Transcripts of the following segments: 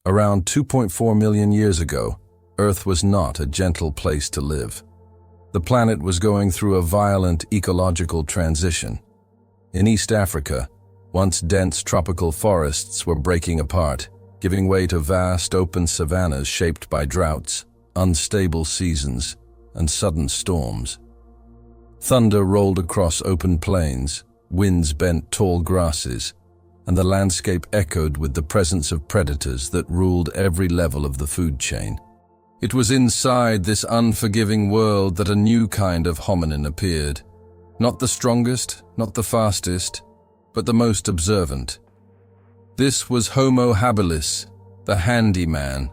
Around 2.4 million years ago, Earth was not a gentle place to live. The planet was going through a violent ecological transition. In East Africa, once dense tropical forests were breaking apart, giving way to vast open savannas shaped by droughts, unstable seasons, and sudden storms. Thunder rolled across open plains, winds bent tall grasses, and the landscape echoed with the presence of predators that ruled every level of the food chain. It was inside this unforgiving world that a new kind of hominin appeared. Not the strongest, not the fastest, but the most observant. This was Homo habilis, the handyman,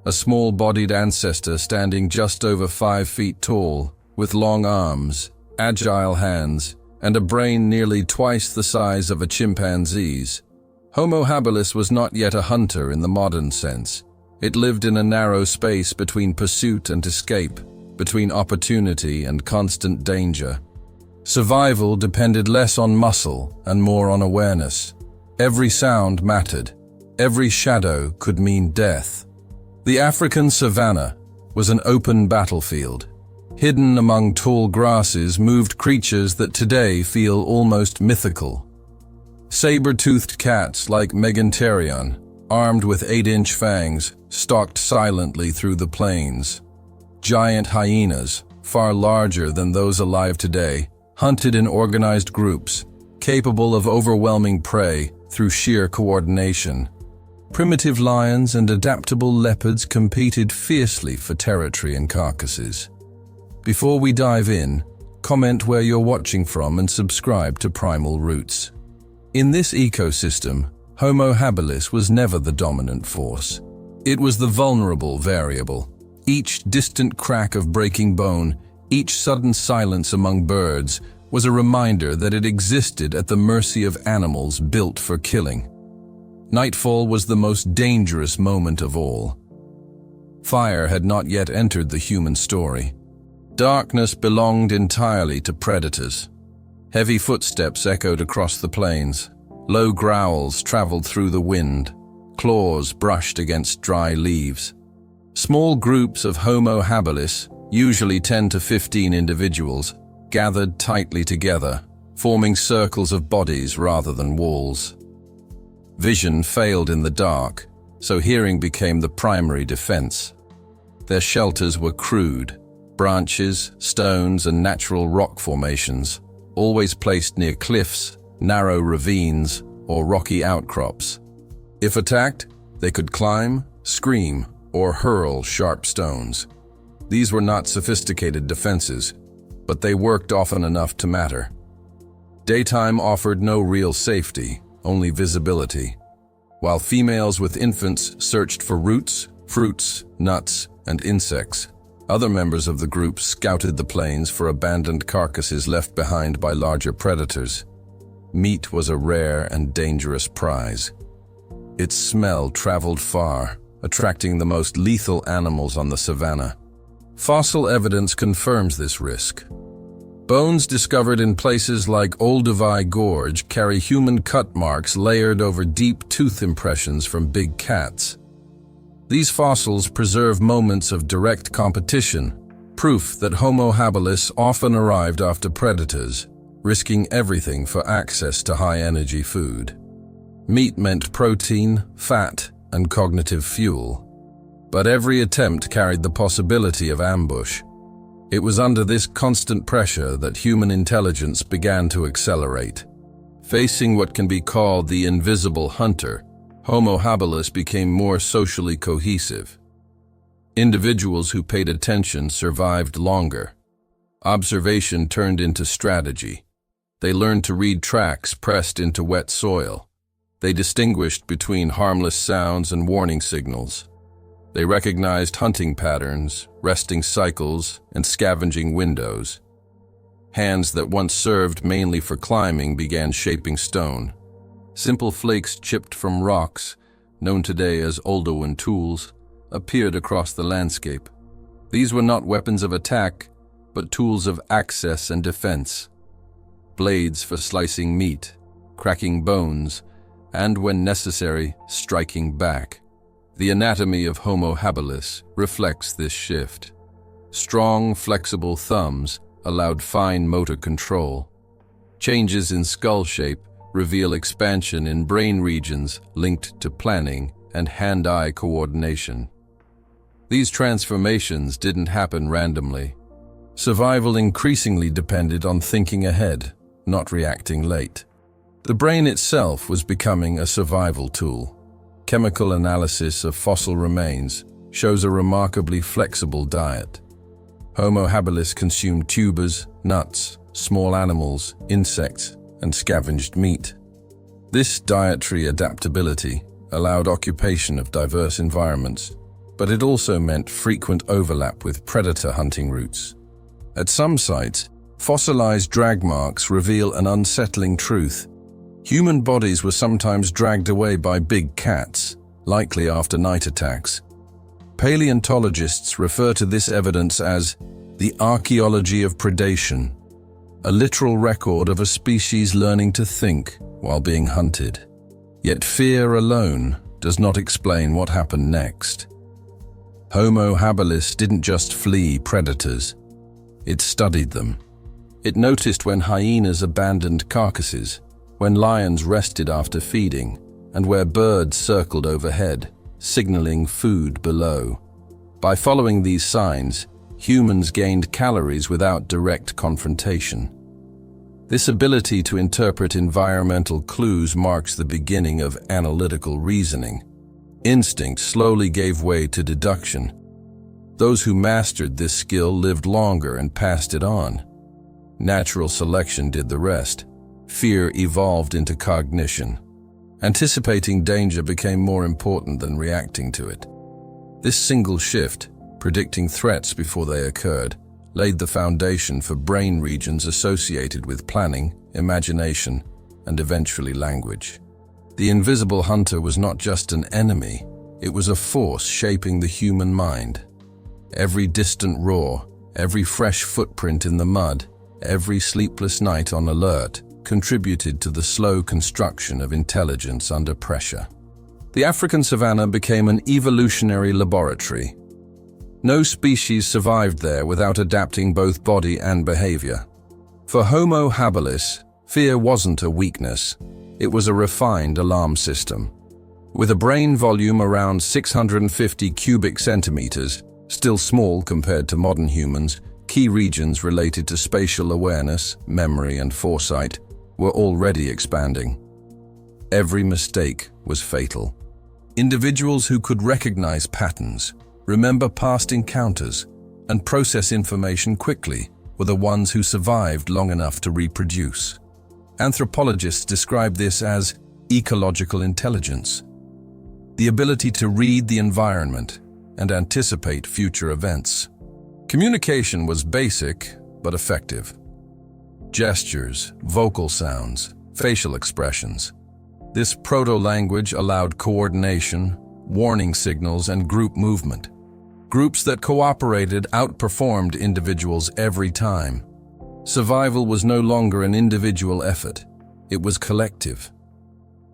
a small-bodied ancestor standing just over 5 feet tall, with long arms, agile hands, and a brain nearly twice the size of a chimpanzee's. Homo habilis was not yet a hunter in the modern sense. It lived in a narrow space between pursuit and escape, between opportunity and constant danger. Survival depended less on muscle and more on awareness. Every sound mattered. Every shadow could mean death. The African savanna was an open battlefield. Hidden among tall grasses moved creatures that today feel almost mythical. Saber-toothed cats like Megantherion, armed with 8-inch fangs, stalked silently through the plains. Giant hyenas, far larger than those alive today, hunted in organized groups, capable of overwhelming prey through sheer coordination. Primitive lions and adaptable leopards competed fiercely for territory and carcasses. Before we dive in, comment where you're watching from and subscribe to Primal Roots. In this ecosystem, Homo habilis was never the dominant force. It was the vulnerable variable. Each distant crack of breaking bone, each sudden silence among birds, was a reminder that it existed at the mercy of animals built for killing. Nightfall was the most dangerous moment of all. Fire had not yet entered the human story. Darkness belonged entirely to predators. Heavy footsteps echoed across the plains. Low growls traveled through the wind. Claws brushed against dry leaves. Small groups of Homo habilis, usually 10 to 15 individuals, gathered tightly together, forming circles of bodies rather than walls. Vision failed in the dark, so hearing became the primary defense. Their shelters were crude: branches, stones, and natural rock formations, always placed near cliffs, narrow ravines, or rocky outcrops. If attacked, they could climb, scream, or hurl sharp stones. These were not sophisticated defenses, but they worked often enough to matter. Daytime offered no real safety, only visibility. While females with infants searched for roots, fruits, nuts, and insects, other members of the group scouted the plains for abandoned carcasses left behind by larger predators. Meat was a rare and dangerous prize. Its smell traveled far, attracting the most lethal animals on the savanna. Fossil evidence confirms this risk. Bones discovered in places like Olduvai Gorge carry human cut marks layered over deep tooth impressions from big cats. These fossils preserve moments of direct competition, proof that Homo habilis often arrived after predators, risking everything for access to high-energy food. Meat meant protein, fat, and cognitive fuel. But every attempt carried the possibility of ambush. It was under this constant pressure that human intelligence began to accelerate. Facing what can be called the invisible hunter, Homo habilis became more socially cohesive. Individuals who paid attention survived longer. Observation turned into strategy. They learned to read tracks pressed into wet soil. They distinguished between harmless sounds and warning signals. They recognized hunting patterns, resting cycles, and scavenging windows. Hands that once served mainly for climbing began shaping stone. Simple flakes chipped from rocks, known today as Oldowan tools, appeared across the landscape. These were not weapons of attack, but tools of access and defense. Blades for slicing meat, cracking bones, and when necessary, striking back. The anatomy of Homo habilis reflects this shift. Strong, flexible thumbs allowed fine motor control. Changes in skull shape reveal expansion in brain regions linked to planning and hand-eye coordination. These transformations didn't happen randomly. Survival increasingly depended on thinking ahead, not reacting late. The brain itself was becoming a survival tool. Chemical analysis of fossil remains shows a remarkably flexible diet. Homo habilis consumed tubers, nuts, small animals, insects, and scavenged meat. This dietary adaptability allowed occupation of diverse environments, but it also meant frequent overlap with predator hunting routes. At some sites, fossilized drag marks reveal an unsettling truth. Human bodies were sometimes dragged away by big cats, likely after night attacks. Paleontologists refer to this evidence as the archaeology of predation, a literal record of a species learning to think while being hunted. Yet fear alone does not explain what happened next. Homo habilis didn't just flee predators, it studied them. It noticed when hyenas abandoned carcasses, when lions rested after feeding, and where birds circled overhead, signaling food below. By following these signs, humans gained calories without direct confrontation. This ability to interpret environmental clues marks the beginning of analytical reasoning. Instinct slowly gave way to deduction. Those who mastered this skill lived longer and passed it on. Natural selection did the rest. Fear evolved into cognition. Anticipating danger became more important than reacting to it. This single shift, predicting threats before they occurred, laid the foundation for brain regions associated with planning, imagination, and eventually language. The invisible hunter was not just an enemy, it was a force shaping the human mind. Every distant roar, every fresh footprint in the mud, every sleepless night on alert contributed to the slow construction of intelligence under pressure. The African savanna became an evolutionary laboratory. No species survived there without adapting both body and behavior. For Homo habilis, fear wasn't a weakness, it was a refined alarm system. With a brain volume around 650 cubic centimeters, still small compared to modern humans, key regions related to spatial awareness, memory, and foresight were already expanding. Every mistake was fatal. Individuals who could recognize patterns, remember past encounters, and process information quickly were the ones who survived long enough to reproduce. Anthropologists describe this as ecological intelligence, the ability to read the environment and anticipate future events. Communication was basic but effective. Gestures, vocal sounds, facial expressions. This proto-language allowed coordination, warning signals, and group movement. Groups that cooperated outperformed individuals every time. Survival was no longer an individual effort, it was collective.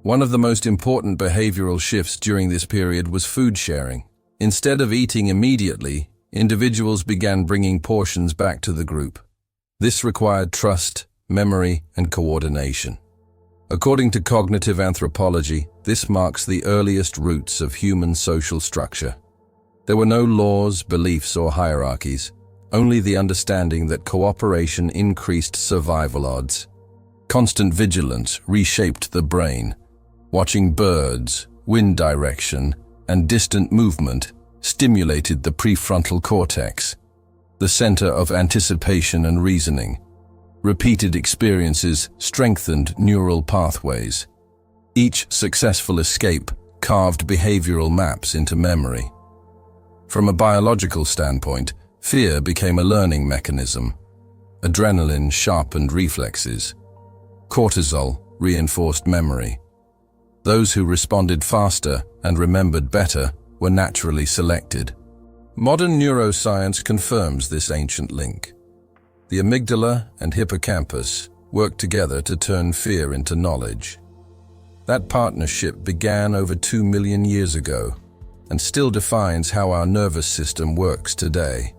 One of the most important behavioral shifts during this period was food sharing. Instead of eating immediately, individuals began bringing portions back to the group. This required trust, memory, and coordination. According to cognitive anthropology, this marks the earliest roots of human social structure. There were no laws, beliefs, or hierarchies, only the understanding that cooperation increased survival odds. Constant vigilance reshaped the brain. Watching birds, wind direction, and distant movement stimulated the prefrontal cortex, the center of anticipation and reasoning. Repeated experiences strengthened neural pathways. Each successful escape carved behavioral maps into memory. From a biological standpoint, fear became a learning mechanism. Adrenaline sharpened reflexes. Cortisol reinforced memory. Those who responded faster and remembered better were naturally selected. Modern neuroscience confirms this ancient link. The amygdala and hippocampus work together to turn fear into knowledge. That partnership began over 2 million years ago. and still defines how our nervous system works today.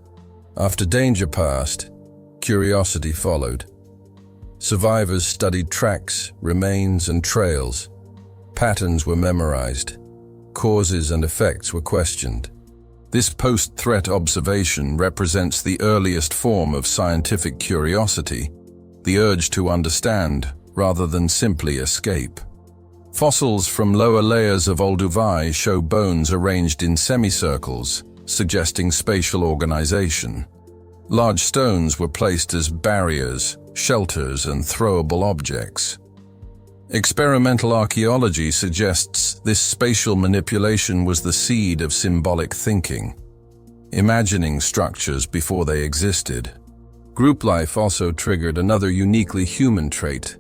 After danger passed, curiosity followed. Survivors studied tracks, remains, and trails. Patterns were memorized. Causes and effects were questioned. This post-threat observation represents the earliest form of scientific curiosity, the urge to understand rather than simply escape. Fossils from lower layers of Olduvai show bones arranged in semicircles, suggesting spatial organization. Large stones were placed as barriers, shelters, and throwable objects. Experimental archaeology suggests this spatial manipulation was the seed of symbolic thinking, imagining structures before they existed. Group life also triggered another uniquely human trait: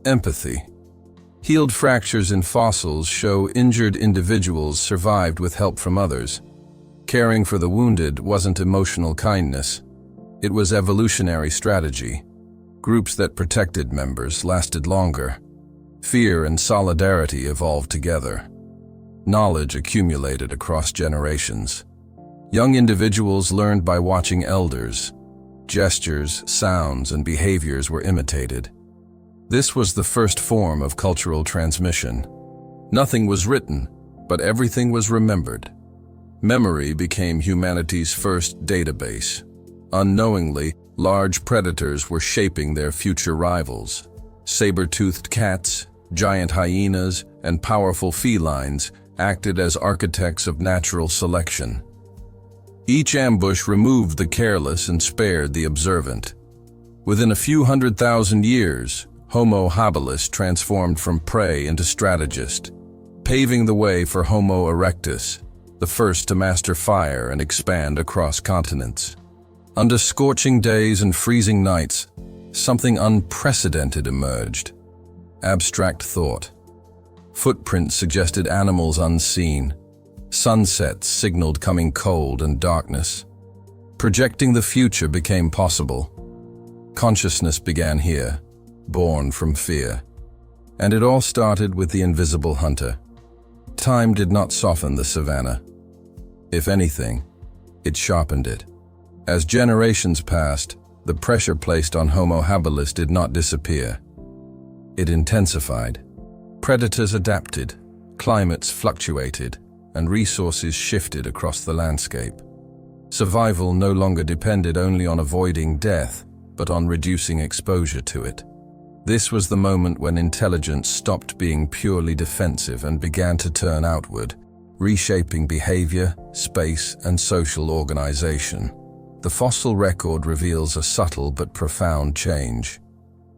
empathy. Healed fractures in fossils show injured individuals survived with help from others. Caring for the wounded wasn't emotional kindness. It was evolutionary strategy. Groups that protected members lasted longer. Fear and solidarity evolved together. Knowledge accumulated across generations. Young individuals learned by watching elders. Gestures, sounds, and behaviors were imitated. This was the first form of cultural transmission. Nothing was written, but everything was remembered. Memory became humanity's first database. Unknowingly, large predators were shaping their future rivals. Saber-toothed cats, giant hyenas, and powerful felines acted as architects of natural selection. Each ambush removed the careless and spared the observant. Within a few 100,000 years, Homo habilis transformed from prey into strategist, paving the way for Homo erectus, the first to master fire and expand across continents. Under scorching days and freezing nights, something unprecedented emerged: abstract thought. Footprints suggested animals unseen. Sunsets signaled coming cold and darkness. Projecting the future became possible. Consciousness began here, born from fear. And it all started with the invisible hunter. Time did not soften the savannah. If anything, it sharpened it. As generations passed, the pressure placed on Homo habilis did not disappear. It intensified. Predators adapted, climates fluctuated, and resources shifted across the landscape. Survival no longer depended only on avoiding death, but on reducing exposure to it. This was the moment when intelligence stopped being purely defensive and began to turn outward, reshaping behavior, space, and social organization. The fossil record reveals a subtle but profound change.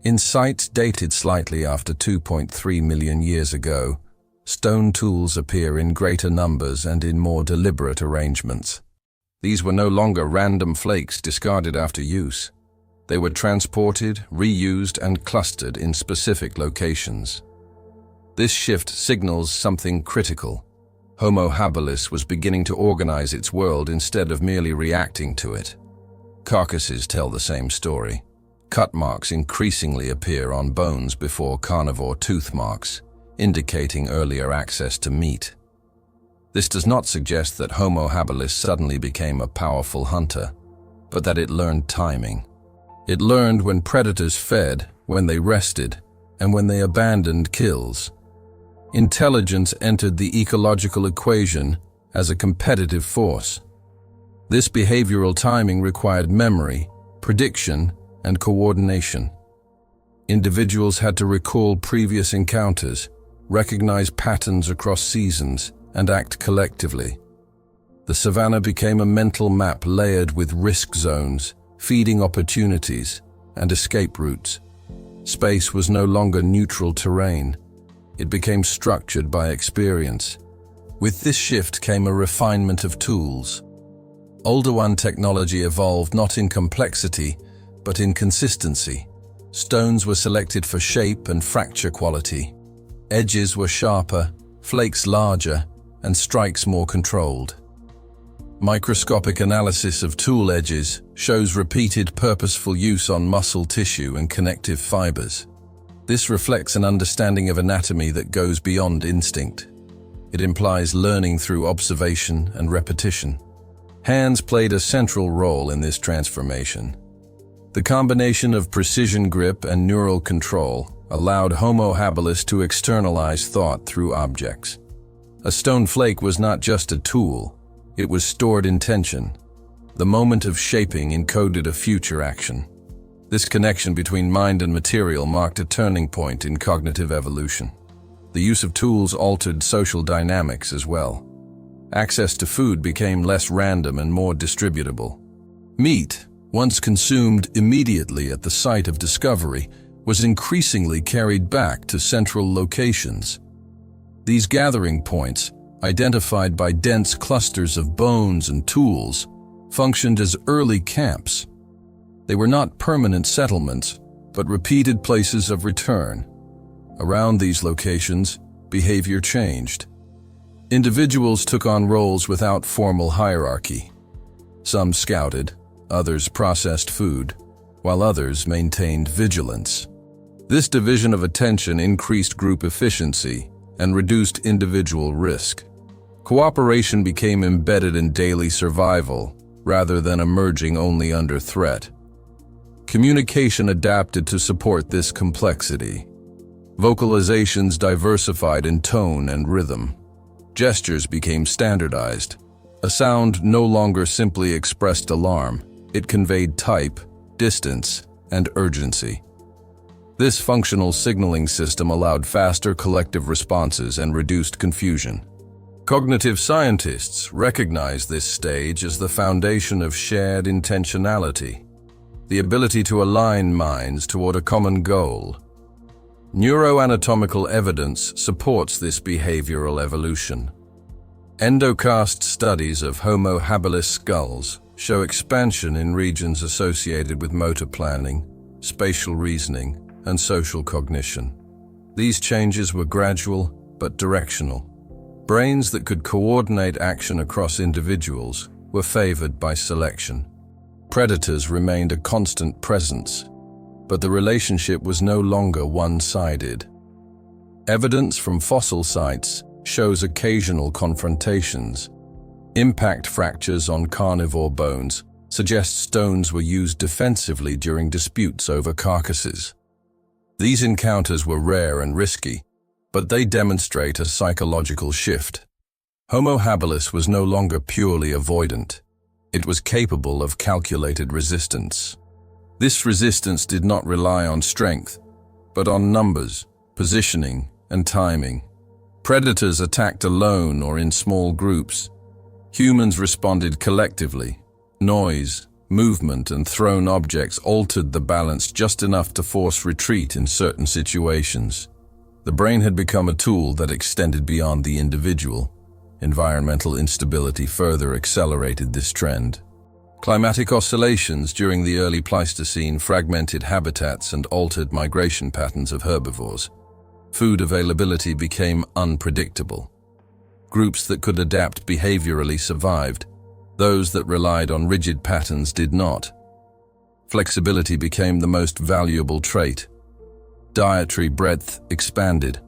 In sites dated slightly after 2.3 million years ago, stone tools appear in greater numbers and in more deliberate arrangements. These were no longer random flakes discarded after use. They were transported, reused, and clustered in specific locations. This shift signals something critical. Homo habilis was beginning to organize its world instead of merely reacting to it. Carcasses tell the same story. Cut marks increasingly appear on bones before carnivore tooth marks, indicating earlier access to meat. This does not suggest that Homo habilis suddenly became a powerful hunter, but that it learned timing. It learned when predators fed, when they rested, and when they abandoned kills. Intelligence entered the ecological equation as a competitive force. This behavioral timing required memory, prediction, and coordination. Individuals had to recall previous encounters, recognize patterns across seasons, and act collectively. The savanna became a mental map layered with risk zones, feeding opportunities, and escape routes. Space was no longer neutral terrain. It became structured by experience. With this shift came a refinement of tools. Older one technology evolved not in complexity, but in consistency. Stones were selected for shape and fracture quality. Edges were sharper, flakes larger, and strikes more controlled. Microscopic analysis of tool edges shows repeated purposeful use on muscle tissue and connective fibers. This reflects an understanding of anatomy that goes beyond instinct. It implies learning through observation and repetition. Hands played a central role in this transformation. The combination of precision grip and neural control allowed Homo habilis to externalize thought through objects. A stone flake was not just a tool, it was stored intention. The moment of shaping encoded a future action. This connection between mind and material marked a turning point in cognitive evolution. The use of tools altered social dynamics as well. Access to food became less random and more distributable. Meat, once consumed immediately at the site of discovery, was increasingly carried back to central locations. These gathering points, identified by dense clusters of bones and tools, functioned as early camps. They were not permanent settlements, but repeated places of return. Around these locations, behavior changed. Individuals took on roles without formal hierarchy. Some scouted, others processed food, while others maintained vigilance. This division of attention increased group efficiency and reduced individual risk. Cooperation became embedded in daily survival rather than emerging only under threat. Communication adapted to support this complexity. Vocalizations diversified in tone and rhythm. Gestures became standardized. A sound no longer simply expressed alarm. It conveyed type, distance, and urgency. This functional signaling system allowed faster collective responses and reduced confusion. Cognitive scientists recognize this stage as the foundation of shared intentionality, the ability to align minds toward a common goal. Neuroanatomical evidence supports this behavioral evolution. Endocast studies of Homo habilis skulls show expansion in regions associated with motor planning, spatial reasoning, and social cognition. These changes were gradual but directional. Brains that could coordinate action across individuals were favored by selection. Predators remained a constant presence, but the relationship was no longer one-sided. Evidence from fossil sites shows occasional confrontations. Impact fractures on carnivore bones suggest stones were used defensively during disputes over carcasses. These encounters were rare and risky, but they demonstrate a psychological shift. Homo habilis was no longer purely avoidant. It was capable of calculated resistance. This resistance did not rely on strength, but on numbers, positioning, and timing. Predators attacked alone or in small groups. Humans responded collectively. Noise, movement, and thrown objects altered the balance just enough to force retreat in certain situations. The brain had become a tool that extended beyond the individual. Environmental instability further accelerated this trend. Climatic oscillations during the early Pleistocene fragmented habitats and altered migration patterns of herbivores. Food availability became unpredictable. Groups that could adapt behaviorally survived. Those that relied on rigid patterns did not. Flexibility became the most valuable trait. Dietary breadth expanded.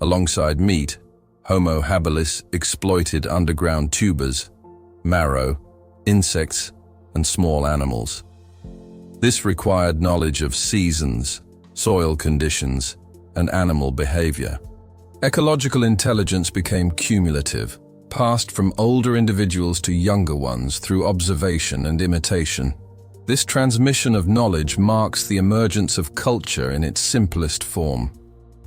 Alongside meat, Homo habilis exploited underground tubers, marrow, insects, and small animals. This required knowledge of seasons, soil conditions, and animal behavior. Ecological intelligence became cumulative, passed from older individuals to younger ones through observation and imitation. This transmission of knowledge marks the emergence of culture in its simplest form.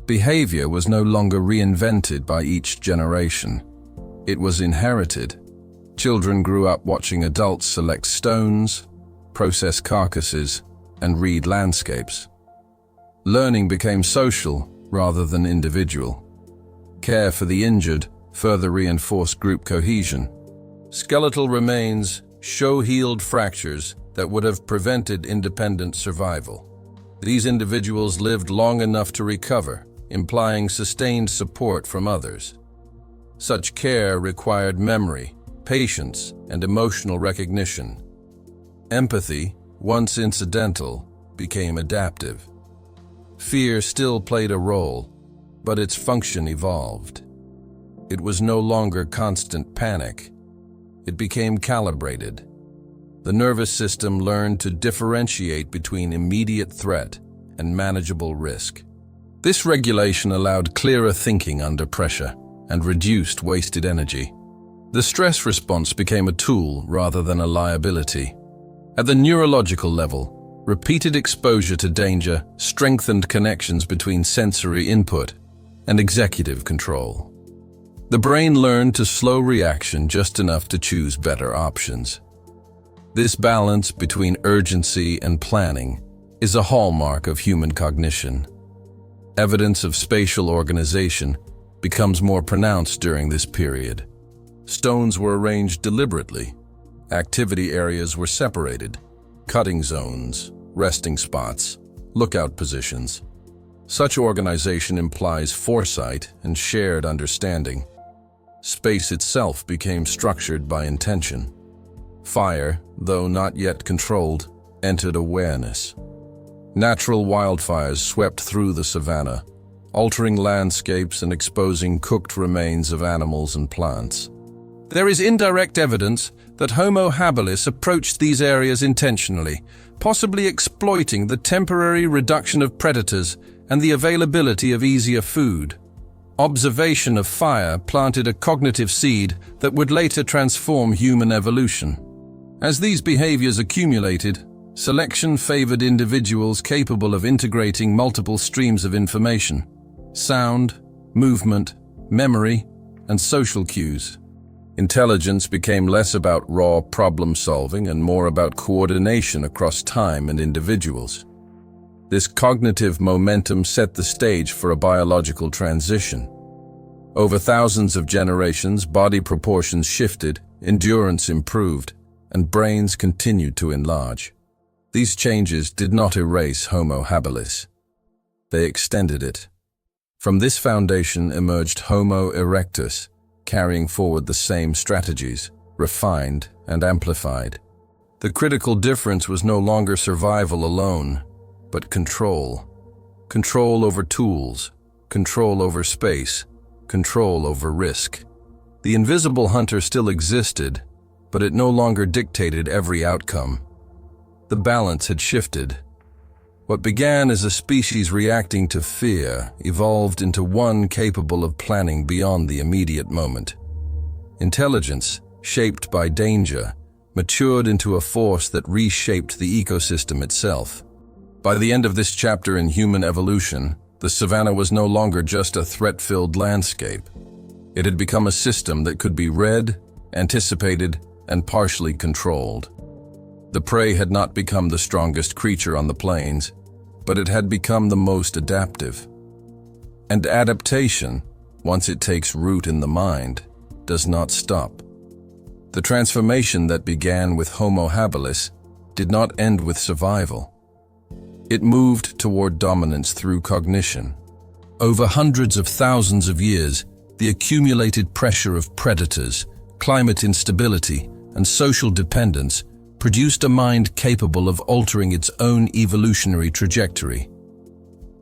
Behavior was no longer reinvented by each generation. It was inherited. Children grew up watching adults select stones, process carcasses, and read landscapes. Learning became social rather than individual. Care for the injured further reinforced group cohesion. Skeletal remains show healed fractures that would have prevented independent survival. These individuals lived long enough to recover, implying sustained support from others. Such care required memory, patience, and emotional recognition. Empathy, once incidental, became adaptive. Fear still played a role, but its function evolved. It was no longer constant panic. It became calibrated. The nervous system learned to differentiate between immediate threat and manageable risk. This regulation allowed clearer thinking under pressure and reduced wasted energy. The stress response became a tool rather than a liability. At the neurological level, repeated exposure to danger strengthened connections between sensory input and executive control. The brain learned to slow reaction just enough to choose better options. This balance between urgency and planning is a hallmark of human cognition. Evidence of spatial organization becomes more pronounced during this period. Stones were arranged deliberately. Activity areas were separated. Cutting zones, resting spots, lookout positions. Such organization implies foresight and shared understanding. Space itself became structured by intention. Fire, though not yet controlled, entered awareness. Natural wildfires swept through the savanna, altering landscapes and exposing cooked remains of animals and plants. There is indirect evidence that Homo habilis approached these areas intentionally, possibly exploiting the temporary reduction of predators and the availability of easier food. Observation of fire planted a cognitive seed that would later transform human evolution. As these behaviors accumulated, selection favored individuals capable of integrating multiple streams of information: sound, movement, memory, and social cues. Intelligence became less about raw problem-solving and more about coordination across time and individuals. This cognitive momentum set the stage for a biological transition. Over thousands of generations, body proportions shifted, endurance improved, and brains continued to enlarge. These changes did not erase Homo habilis. They extended it. From this foundation emerged Homo erectus, carrying forward the same strategies, refined and amplified. The critical difference was no longer survival alone, but control. Control over tools, control over space, control over risk. The invisible hunter still existed, but it no longer dictated every outcome. The balance had shifted. What began as a species reacting to fear evolved into one capable of planning beyond the immediate moment. Intelligence, shaped by danger, matured into a force that reshaped the ecosystem itself. By the end of this chapter in human evolution, the savanna was no longer just a threat-filled landscape. It had become a system that could be read, anticipated, and partially controlled. The prey had not become the strongest creature on the plains, but it had become the most adaptive. And adaptation, once it takes root in the mind, does not stop. The transformation that began with Homo habilis did not end with survival. It moved toward dominance through cognition. Over hundreds of thousands of years, the accumulated pressure of predators, climate instability, and social dependence produced a mind capable of altering its own evolutionary trajectory.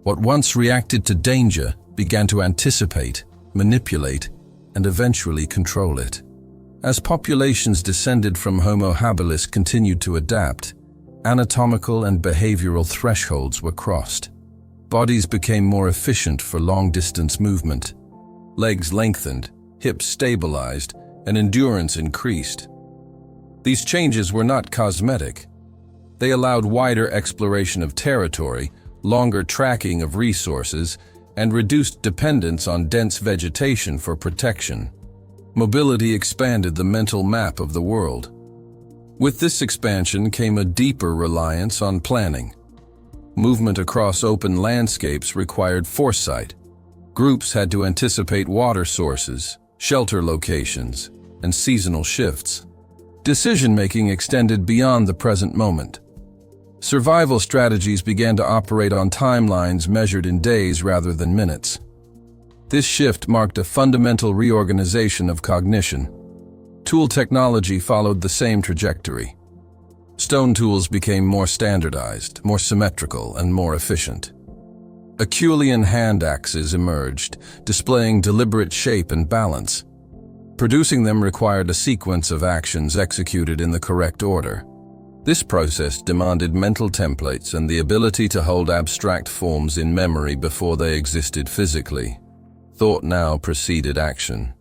What once reacted to danger began to anticipate, manipulate, and eventually control it. As populations descended from Homo habilis continued to adapt, anatomical and behavioral thresholds were crossed. Bodies became more efficient for long-distance movement. Legs lengthened, hips stabilized, and endurance increased. These changes were not cosmetic. They allowed wider exploration of territory, longer tracking of resources, and reduced dependence on dense vegetation for protection. Mobility expanded the mental map of the world. With this expansion came a deeper reliance on planning. Movement across open landscapes required foresight. Groups had to anticipate water sources, shelter locations, and seasonal shifts. Decision-making extended beyond the present moment. Survival strategies began to operate on timelines measured in days rather than minutes. This shift marked a fundamental reorganization of cognition. Tool technology followed the same trajectory. Stone tools became more standardized, more symmetrical, and more efficient. Acheulean hand axes emerged, displaying deliberate shape and balance. Producing them required a sequence of actions executed in the correct order. This process demanded mental templates and the ability to hold abstract forms in memory before they existed physically. Thought now preceded action.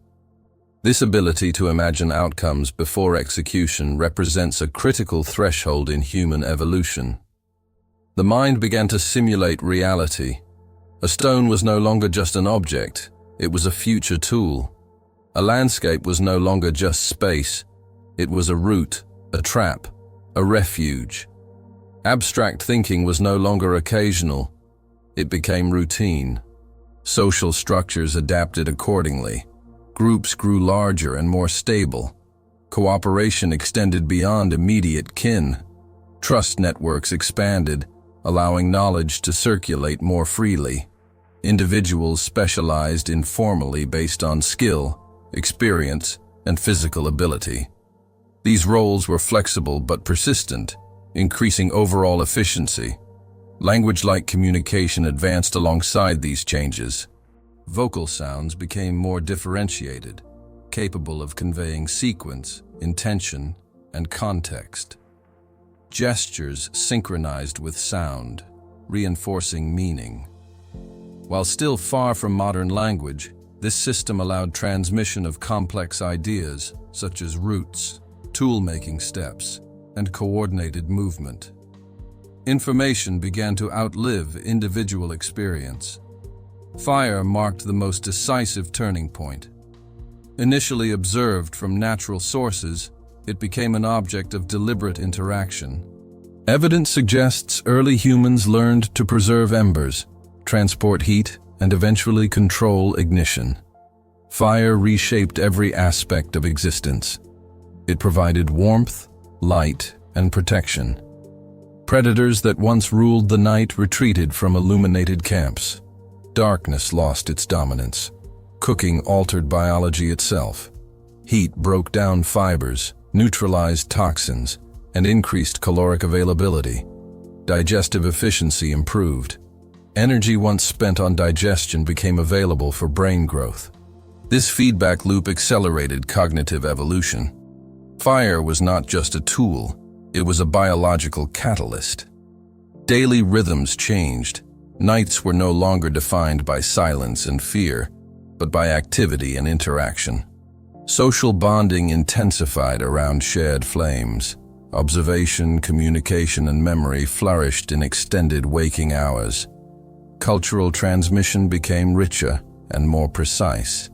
This ability to imagine outcomes before execution represents a critical threshold in human evolution. The mind began to simulate reality. A stone was no longer just an object, it was a future tool. A landscape was no longer just space, it was a route, a trap, a refuge. Abstract thinking was no longer occasional, it became routine. Social structures adapted accordingly. Groups grew larger and more stable. Cooperation extended beyond immediate kin. Trust networks expanded, allowing knowledge to circulate more freely. Individuals specialized informally based on skill, experience, and physical ability. These roles were flexible but persistent, increasing overall efficiency. Language-like communication advanced alongside these changes. Vocal sounds became more differentiated, capable of conveying sequence, intention, and context. Gestures synchronized with sound, reinforcing meaning. While still far from modern language, this system allowed transmission of complex ideas such as routes, tool-making steps, and coordinated movement. Information began to outlive individual experience. Fire marked the most decisive turning point. Initially observed from natural sources, it became an object of deliberate interaction. Evidence suggests early humans learned to preserve embers, transport heat, and eventually control ignition. Fire reshaped every aspect of existence. It provided warmth, light, and protection. Predators that once ruled the night retreated from illuminated camps. Darkness lost its dominance. Cooking altered biology itself. Heat broke down fibers, neutralized toxins, and increased caloric availability. Digestive efficiency improved. Energy once spent on digestion became available for brain growth. This feedback loop accelerated cognitive evolution. Fire was not just a tool, it was a biological catalyst. Daily rhythms changed. Nights were no longer defined by silence and fear, but by activity and interaction. Social bonding intensified around shared flames. Observation, communication, and memory flourished in extended waking hours. Cultural transmission became richer and more precise.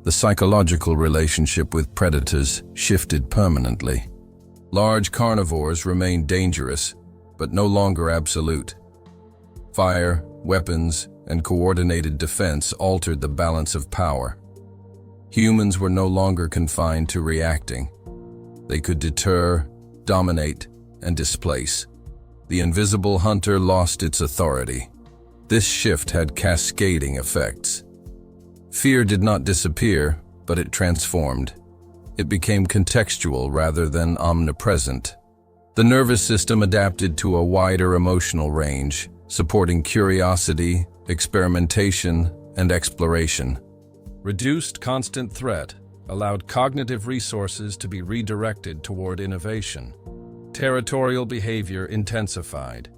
The psychological relationship with predators shifted permanently. Large carnivores remained dangerous, but no longer absolute. Fire, weapons, and coordinated defense altered the balance of power. Humans were no longer confined to reacting. They could deter, dominate, and displace. The invisible hunter lost its authority. This shift had cascading effects. Fear did not disappear, but it transformed. It became contextual rather than omnipresent. The nervous system adapted to a wider emotional range, supporting curiosity, experimentation, and exploration. Reduced constant threat allowed cognitive resources to be redirected toward innovation. Territorial behavior intensified.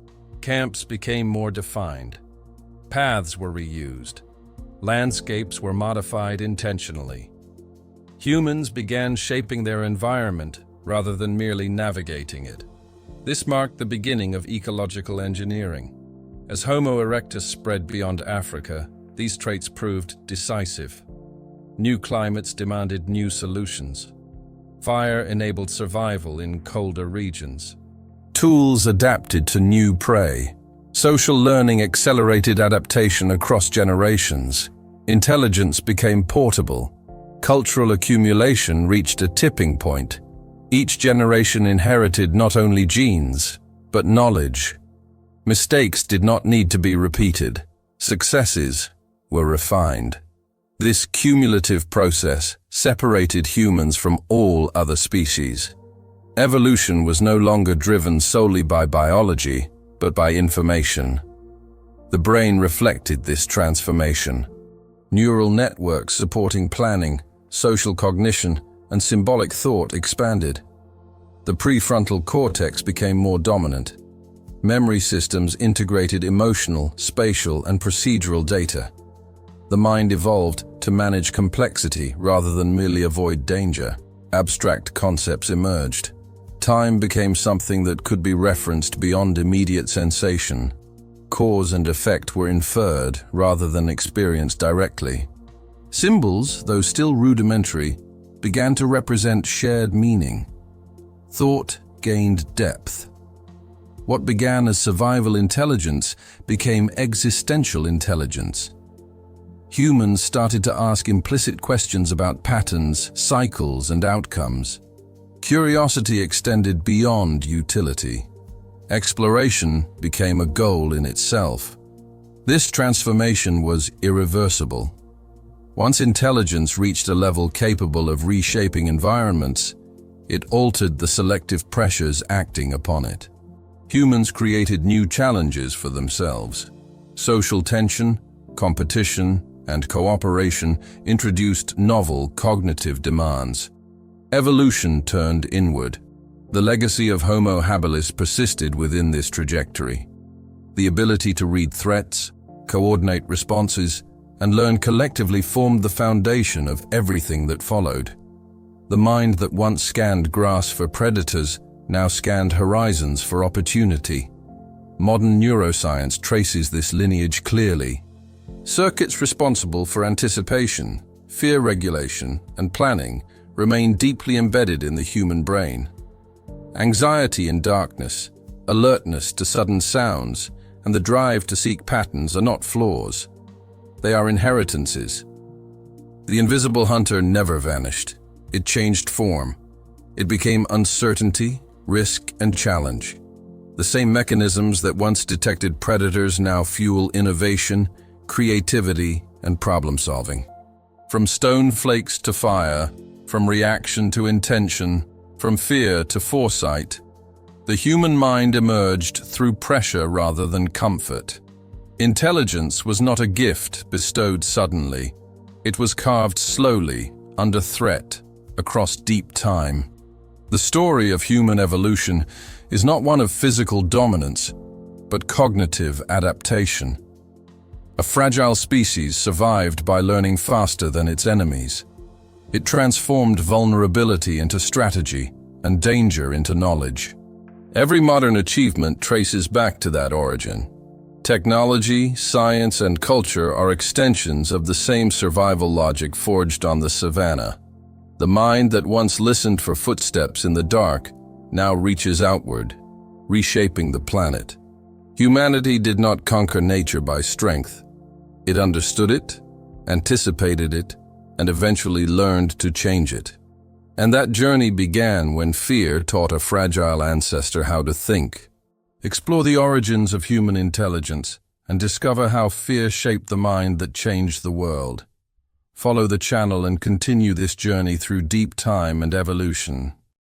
Camps became more defined. Paths were reused. Landscapes were modified intentionally. Humans began shaping their environment rather than merely navigating it. This marked the beginning of ecological engineering. As Homo erectus spread beyond Africa, these traits proved decisive. New climates demanded new solutions. Fire enabled survival in colder regions. Tools adapted to new prey. Social learning accelerated adaptation across generations. Intelligence became portable. Cultural accumulation reached a tipping point. Each generation inherited not only genes, but knowledge. Mistakes did not need to be repeated. Successes were refined. This cumulative process separated humans from all other species. Evolution was no longer driven solely by biology, but by information. The brain reflected this transformation. Neural networks supporting planning, social cognition, and symbolic thought expanded. The prefrontal cortex became more dominant. Memory systems integrated emotional, spatial, and procedural data. The mind evolved to manage complexity rather than merely avoid danger. Abstract concepts emerged. Time became something that could be referenced beyond immediate sensation. Cause and effect were inferred rather than experienced directly. Symbols, though still rudimentary, began to represent shared meaning. Thought gained depth. What began as survival intelligence became existential intelligence. Humans started to ask implicit questions about patterns, cycles, and outcomes. Curiosity extended beyond utility. Exploration became a goal in itself. This transformation was irreversible. Once intelligence reached a level capable of reshaping environments, it altered the selective pressures acting upon it. Humans created new challenges for themselves. Social tension, competition, and cooperation introduced novel cognitive demands. Evolution turned inward. The legacy of Homo habilis persisted within this trajectory. The ability to read threats, coordinate responses, and learn collectively formed the foundation of everything that followed. The mind that once scanned grass for predators now scanned horizons for opportunity. Modern neuroscience traces this lineage clearly. Circuits responsible for anticipation, fear regulation, and planning remain deeply embedded in the human brain. Anxiety in darkness, alertness to sudden sounds, and the drive to seek patterns are not flaws. They are inheritances. The invisible hunter never vanished. It changed form. It became uncertainty, risk, and challenge. The same mechanisms that once detected predators now fuel innovation, creativity, and problem-solving. From stone flakes to fire, from reaction to intention, from fear to foresight, the human mind emerged through pressure rather than comfort. Intelligence was not a gift bestowed suddenly. It was carved slowly, under threat, across deep time. The story of human evolution is not one of physical dominance, but cognitive adaptation. A fragile species survived by learning faster than its enemies. It transformed vulnerability into strategy and danger into knowledge. Every modern achievement traces back to that origin. Technology, science, and culture are extensions of the same survival logic forged on the savannah. The mind that once listened for footsteps in the dark now reaches outward, reshaping the planet. Humanity did not conquer nature by strength. It understood it, anticipated it, and eventually learned to change it. And that journey began when fear taught a fragile ancestor how to think. Explore the origins of human intelligence and discover how fear shaped the mind that changed the world. Follow the channel and continue this journey through deep time and evolution.